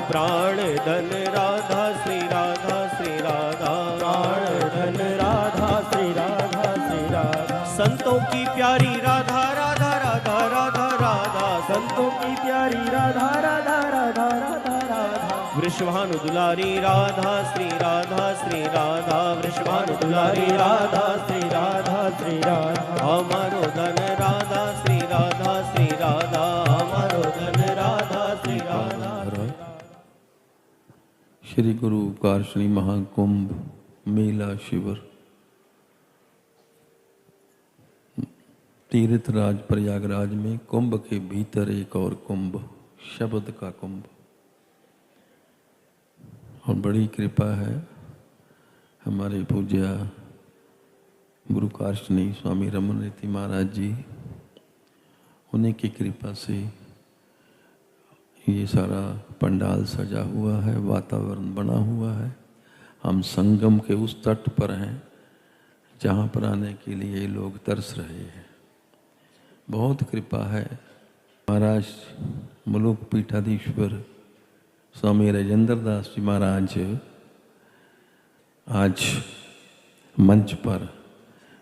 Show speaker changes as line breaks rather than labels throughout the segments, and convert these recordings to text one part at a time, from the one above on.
प्राण धन राधा श्री राधा श्री राधा,
प्राण धन राधा श्री राधा श्री राधा।
संतों की प्यारी राधा राधा राधा राधा राधा,
संतों की प्यारी राधा राधा राधा राधा राधा।
वृषभानु दुलारी राधा श्री राधा श्री राधा, वृषभानु दुलारी
दुलारी
राधा
राधा श्री राधा श्री राधा।
हमारो धन राधा श्री राधा श्री राधा, हमारो धन राधा श्री राधा।
श्री गुरु कारशनी महाकुंभ मेला शिविर तीर्थराज प्रयागराज में कुंभ के भीतर एक और कुंभ, शब्द का कुंभ। और बड़ी कृपा है हमारे पूज्य गुरु कारशनी स्वामी रमन रेती महाराज जी, उन्हीं की कृपा से ये सारा पंडाल सजा हुआ है, वातावरण बना हुआ है। हम संगम के उस तट पर हैं जहाँ पर आने के लिए लोग तरस रहे हैं। बहुत कृपा है। महाराज मुलुक पीठाधीश्वर स्वामी राजेंद्र दास जी महाराज आज मंच पर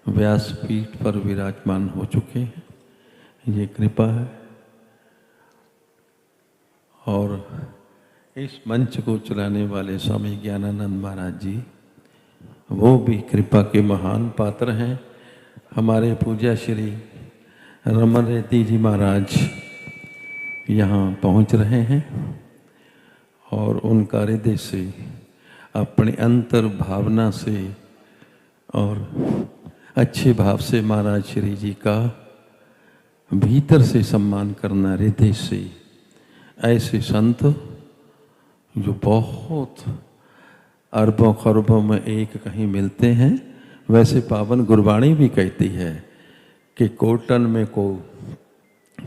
व्यासपीठ पर विराजमान हो चुके हैं, ये कृपा है। और इस मंच को चलाने वाले स्वामी ज्ञानानंद महाराज जी, वो भी कृपा के महान पात्र हैं। हमारे पूज्य श्री रमन रेती जी महाराज यहाँ पहुँच रहे हैं और उनका हृदय से अपने अंतर भावना से और अच्छे भाव से महाराज श्री जी का भीतर से सम्मान करना, हृदय से। ऐसे संत जो बहुत अरबों खरबों में एक कहीं मिलते हैं, वैसे पावन गुरबाणी भी कहती है कि कोटन में को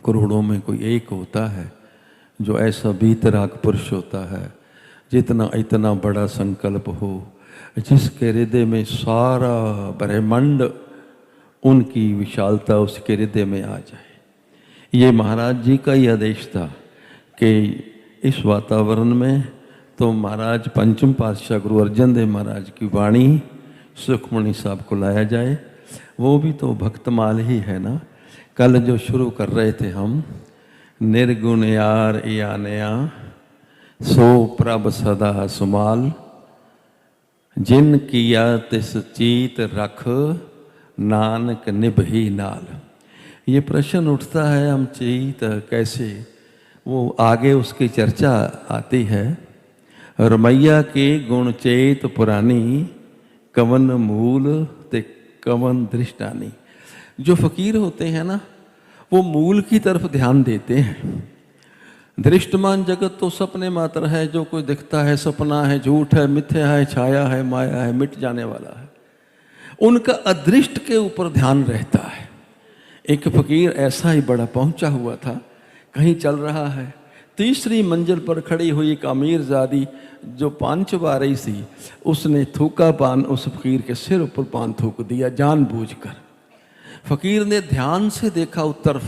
करोड़ों में कोई एक होता है जो ऐसा बीतराग पुरुष होता है, जितना इतना बड़ा संकल्प हो, जिसके हृदय में सारा ब्रह्मांड उनकी विशालता उसके हृदय में आ जाए। ये महाराज जी का ही आदेश था कि इस वातावरण में तो महाराज पंचम पातशाह गुरु अर्जन देव महाराज की वाणी सुखमणि साहब को लाया जाए। वो भी तो भक्तमाल ही है ना। कल जो शुरू कर रहे थे हम, निर्गुण यार या नया सो प्रभ सदा सुमाल, जिन किया तिस चीत रख नानक निभही नाल। ये प्रश्न उठता है, हम चीत कैसे, वो आगे उसकी चर्चा आती है। रमैया के गुण चेत पुरानी, कवन मूल ते कवन दृष्टानी। जो फकीर होते हैं ना, वो मूल की तरफ ध्यान देते हैं। दृष्टमान जगत तो सपने मात्र है, जो कोई दिखता है सपना है, झूठ है, मिथ्या है, छाया है, माया है, मिट जाने वाला है। उनका अदृष्ट के ऊपर ध्यान रहता है। एक फकीर ऐसा ही बड़ा पहुंचा हुआ था, कहीं चल रहा है, तीसरी मंजिल पर खड़ी हुई एक अमीरजादी जो पान चबा रही थी, उसने थूका पान उस फकीर के सिर ऊपर पान थूक दिया जानबूझकर। फकीर ने ध्यान से देखा उस तरफ,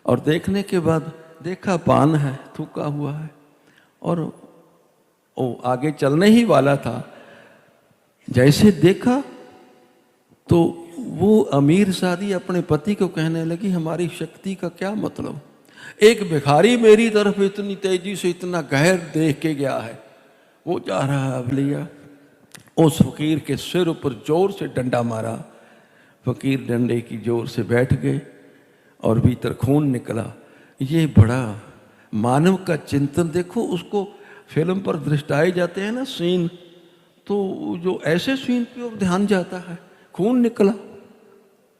और देखने के बाद देखा पान है, थूका हुआ है, और वो आगे चलने ही वाला था। जैसे देखा तो वो अमीरजादी अपने पति को कहने लगी, हमारी शक्ति का क्या मतलब, एक भिखारी मेरी तरफ इतनी तेजी से इतना गहर देख के गया है, वो जा रहा है। अब लिया उस फकीर के सिर ऊपर जोर से डंडा मारा। फकीर डंडे की जोर से बैठ गए और भीतर खून निकला। ये बड़ा मानव का चिंतन देखो। उसको फिल्म पर दृष्टाए जाते हैं ना सीन, तो जो ऐसे सीन पे ध्यान जाता है, खून निकला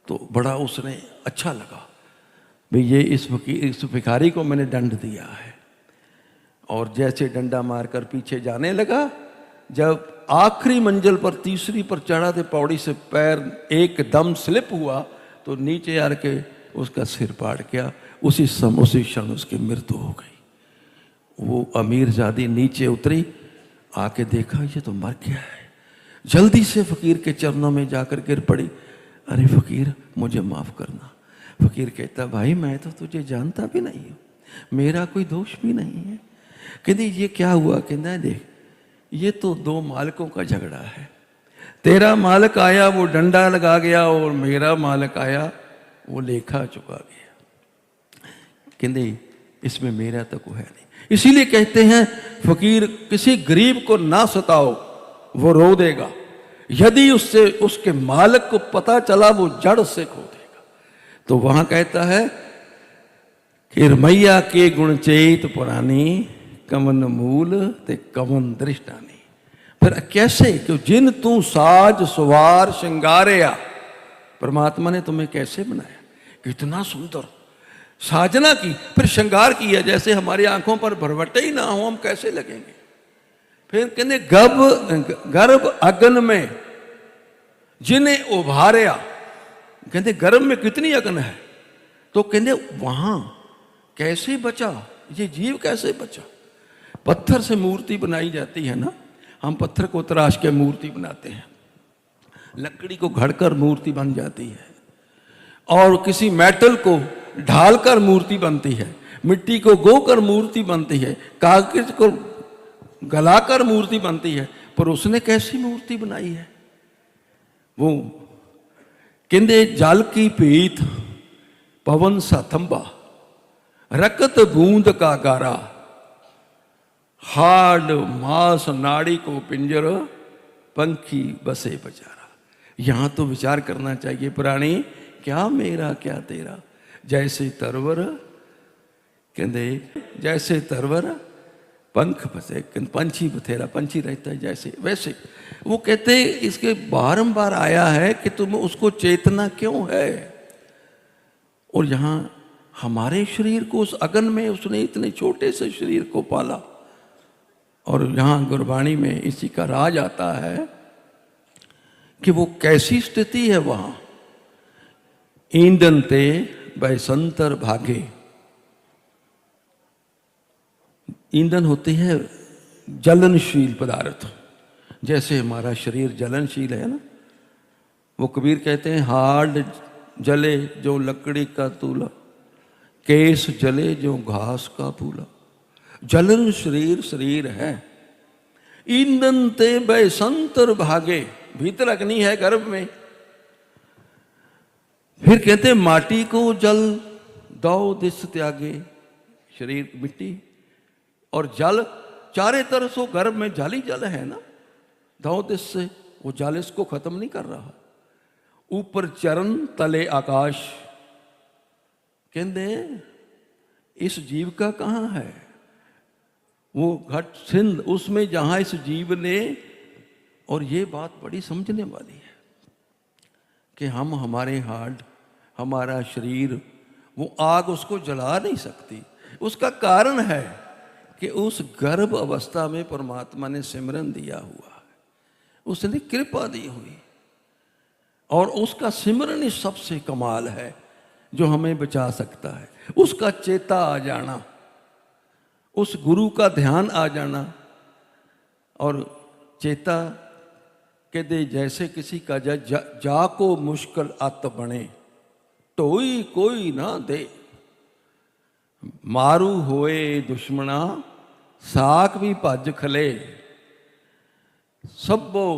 तो बड़ा उसने अच्छा लगा, भाई ये इस भिखारी को मैंने दंड दिया है। और जैसे डंडा मारकर पीछे जाने लगा, जब आखिरी मंजिल पर तीसरी पर चढ़ा थे, पौड़ी से पैर एकदम स्लिप हुआ तो नीचे आकर के उसका सिर पाड़ गया। उसी क्षण उसकी मृत्यु हो गई। वो अमीरजादी नीचे उतरी, आके देखा ये तो मर गया है। जल्दी से फकीर के चरणों में जाकर गिर पड़ी, अरे फकीर मुझे माफ करना। फकीर कहता, भाई मैं तो तुझे जानता भी नहीं हूँ, मेरा कोई दोष भी नहीं है, कहती ये क्या हुआ? कहना देख ये तो दो मालिकों का झगड़ा है। तेरा मालिक आया वो डंडा लगा गया और मेरा मालिक आया वो लेखा चुका गया। कहते इसमें मेरा तो कोई है नहीं। इसीलिए कहते हैं फकीर किसी गरीब को ना सताओ, वो रो देगा। यदि उससे उसके मालिक को पता चला वो जड़ से खो देगा। तो वहां कहता है कि मैया के गुण चेत पुरानी, कवन मूल ते कवन दृष्टानी। फिर कैसे कि जिन तू साज सवार श्रृंगारया, परमात्मा ने तुम्हें कैसे बनाया, कितना सुंदर साजना की, फिर श्रृंगार किया। जैसे हमारी आंखों पर भरवटे ही ना हो हम कैसे लगेंगे। फिर कहते गर्भ अगन में जिन्हें उभारया, कहते गर्भ में कितनी अगन है, तो कहते वहां कैसे बचा, ये जीव कैसे बचा। पत्थर से मूर्ति बनाई जाती है ना, हम पत्थर को तराश के मूर्ति बनाते हैं, लकड़ी को घड़कर मूर्ति बन जाती है, और किसी मेटल को ढालकर मूर्ति बनती है, मिट्टी को गोकर मूर्ति बनती है, कागज को गलाकर मूर्ति बनती है। पर उसने कैसी मूर्ति बनाई है? वो किंदे जल की पीत पवन सा थंबा, रकत बूंद का गारा, हाड मांस नाड़ी को पिंजर, पंखी बसे बचारा। यहां तो विचार करना चाहिए प्राणी, क्या मेरा क्या तेरा। जैसे तरवर कहते जैसे तरवर पंख बसे, पंछी बथेरा, पंछी रहता है जैसे वैसे। वो कहते इसके बारंबार आया है कि तुम उसको चेतना क्यों है। और यहां हमारे शरीर को उस अगन में उसने इतने छोटे से शरीर को पाला। और यहां गुरबाणी में इसी का राज आता है कि वो कैसी स्थिति है वहां। ईंधन ते बैसंतर भागे, ईंधन होती है जलनशील पदार्थ। जैसे हमारा शरीर जलनशील है ना, वो कबीर कहते हैं हाड जले जो लकड़ी का तूला, केस जले जो घास का फूला। जलन शरीर है। ईंधन ते बैसंतर भागे, भीतर अग्नि है गर्भ में। फिर कहते माटी को जल दो दिस त्यागे, शरीर मिट्टी और जल चारे तरफ से गर्भ में जल ही जल है ना, दो दिस से वो जल इसको खत्म नहीं कर रहा। ऊपर चरण तले आकाश, कहते इस जीव का कहां है वो घट सिंध, उसमें जहां इस जीव ने। और ये बात बड़ी समझने वाली है कि हम हमारे हाड हमारा शरीर वो आग उसको जला नहीं सकती। उसका कारण है कि उस गर्भ अवस्था में परमात्मा ने सिमरन दिया हुआ है, उसने कृपा दी हुई। और उसका सिमरन ही सबसे कमाल है जो हमें बचा सकता है। उसका चेता आ जाना, उस गुरु का ध्यान आ जाना। और चेता के दे जैसे किसी का जा को मुश्किल अत बने, टोई कोई ना दे। मारू होए दुश्मना साक भी भज खले, सबो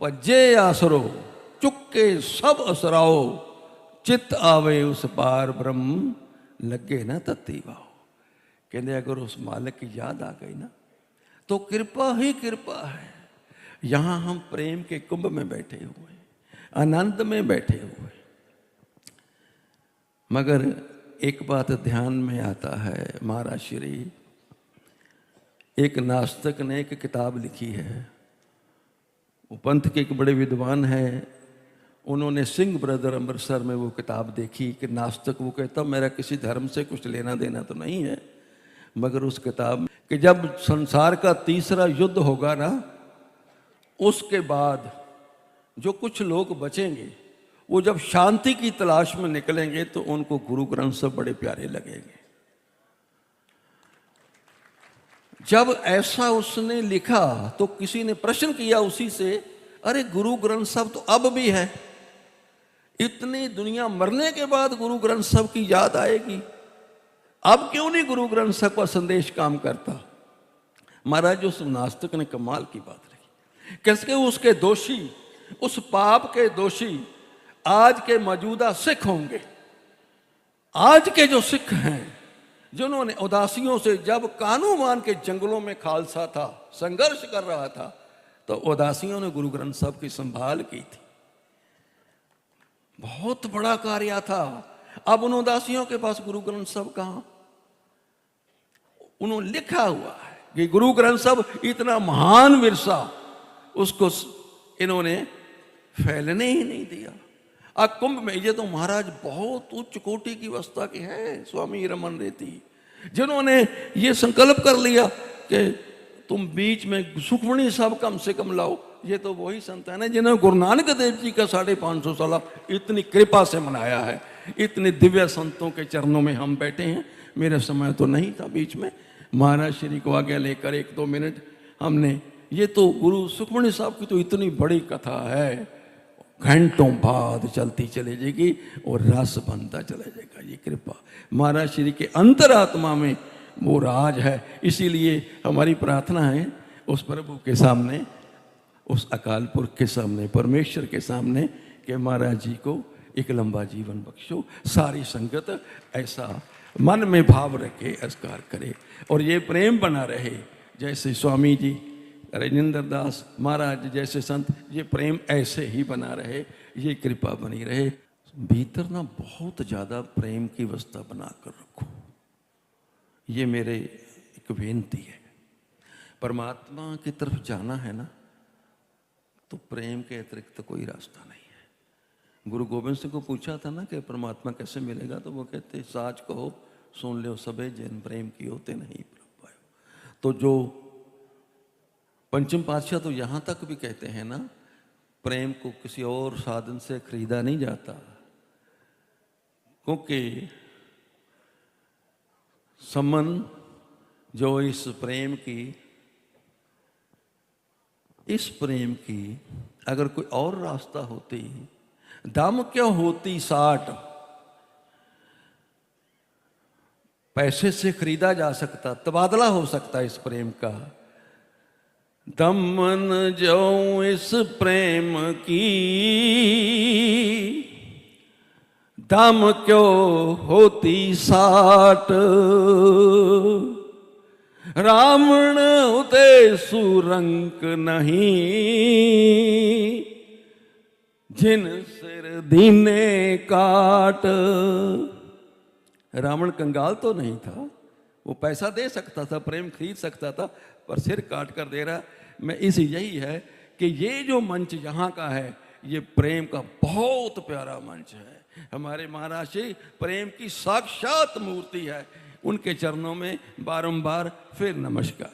भजे आसरो चुके सब असराओ। चित आवे उस पार ब्रह्म लगे ना तत्ती वाओ। कहते अगर उस मालिक की याद आ गई ना तो कृपा ही कृपा है। यहां हम प्रेम के कुंभ में बैठे हुए, आनंद में बैठे हुए। मगर एक बात ध्यान में आता है महाराज श्री, एक नास्तिक ने एक किताब लिखी है। वो पंथ के एक बड़े विद्वान हैं, उन्होंने सिंह ब्रदर अमृतसर में वो किताब देखी कि नास्तिक, वो कहता मेरा किसी धर्म से कुछ लेना देना तो नहीं है, मगर उस किताब कि जब संसार का तीसरा युद्ध होगा ना, उसके बाद जो कुछ लोग बचेंगे वो जब शांति की तलाश में निकलेंगे तो उनको गुरु ग्रंथ साहब बड़े प्यारे लगेंगे। जब ऐसा उसने लिखा तो किसी ने प्रश्न किया उसी से, अरे गुरु ग्रंथ साहब तो अब भी है, इतनी दुनिया मरने के बाद गुरु ग्रंथ साहब की याद आएगी, अब क्यों नहीं गुरु ग्रंथ साहब का संदेश काम करता? महाराज उस नास्तिक ने कमाल की बात रखी, कैसे उसके दोषी, उस पाप के दोषी आज के मौजूदा सिख होंगे। आज के जो सिख हैं जिन्होंने उदासियों से, जब कानूमान के जंगलों में खालसा था, संघर्ष कर रहा था, तो उदासियों ने गुरु ग्रंथ साहब की संभाल की थी। बहुत बड़ा कार्य था। अब उन उदासियों के पास गुरु ग्रंथ साहब कहां? उन्होंने लिखा हुआ है कि गुरु ग्रंथ साहब इतना महान विरसा, उसको इन्होंने फैलने ही नहीं दिया। अब कुंभ में ये तो महाराज बहुत उच्च कोटि की अवस्था के हैं स्वामी रमन रेती, जिन्होंने ये संकल्प कर लिया कि तुम बीच में सुखमणि साहब कम से कम लाओ। ये तो वही संतान है जिन्होंने गुरु नानक देव जी का 550 साल इतनी कृपा से मनाया है। इतने दिव्य संतों के चरणों में हम बैठे हैं। मेरा समय तो नहीं था बीच में, महाराज श्री को आगे लेकर 1-2 मिनट हमने, ये तो गुरु सुखमणि साहब की तो इतनी बड़ी कथा है, घंटों बाद चलती चले जाएगी और रस बनता चला जाएगा। ये कृपा महाराज श्री के अंतरात्मा में वो राज है। इसीलिए हमारी प्रार्थना है उस प्रभु के सामने, उस अकाल पुरख के सामने, परमेश्वर के सामने कि महाराज जी को एक लंबा जीवन बख्शो। सारी संगत ऐसा मन में भाव रखे, अस्कार करे और ये प्रेम बना रहे। जैसे स्वामी जी, राजेंद्र दास महाराज जैसे संत, ये प्रेम ऐसे ही बना रहे, ये कृपा बनी रहे। भीतर ना बहुत ज़्यादा प्रेम की अवस्था बना कर रखो, ये मेरे एक बेनती है। परमात्मा की तरफ जाना है ना, तो प्रेम के अतिरिक्त तो कोई रास्ता नहीं है। गुरु गोविंद सिंह को पूछा था ना कि परमात्मा कैसे मिलेगा, तो वो कहते साच कहो सुन लो सबे जिन प्रेम की होते नहीं प्रभु पायो। तो जो पंचम पातशाह तो यहाँ तक भी कहते हैं ना, प्रेम को किसी और साधन से खरीदा नहीं जाता, क्योंकि समन जो इस प्रेम की अगर कोई और रास्ता होती, दाम क्यों होती 60, पैसे से खरीदा जा सकता, तबादला हो सकता इस प्रेम का। दमन जो इस प्रेम की, दाम क्यों होती 60, रावण उते सुरंक नहीं, जिन सिर दीने काट। रावण कंगाल तो नहीं था, वो पैसा दे सकता था, प्रेम खरीद सकता था, पर सिर काट कर दे रहा। मैं इसी यही है कि ये जो मंच यहाँ का है, ये प्रेम का बहुत प्यारा मंच है। हमारे महाराज श्री प्रेम की साक्षात मूर्ति है। उनके चरणों में बारंबार फिर नमस्कार।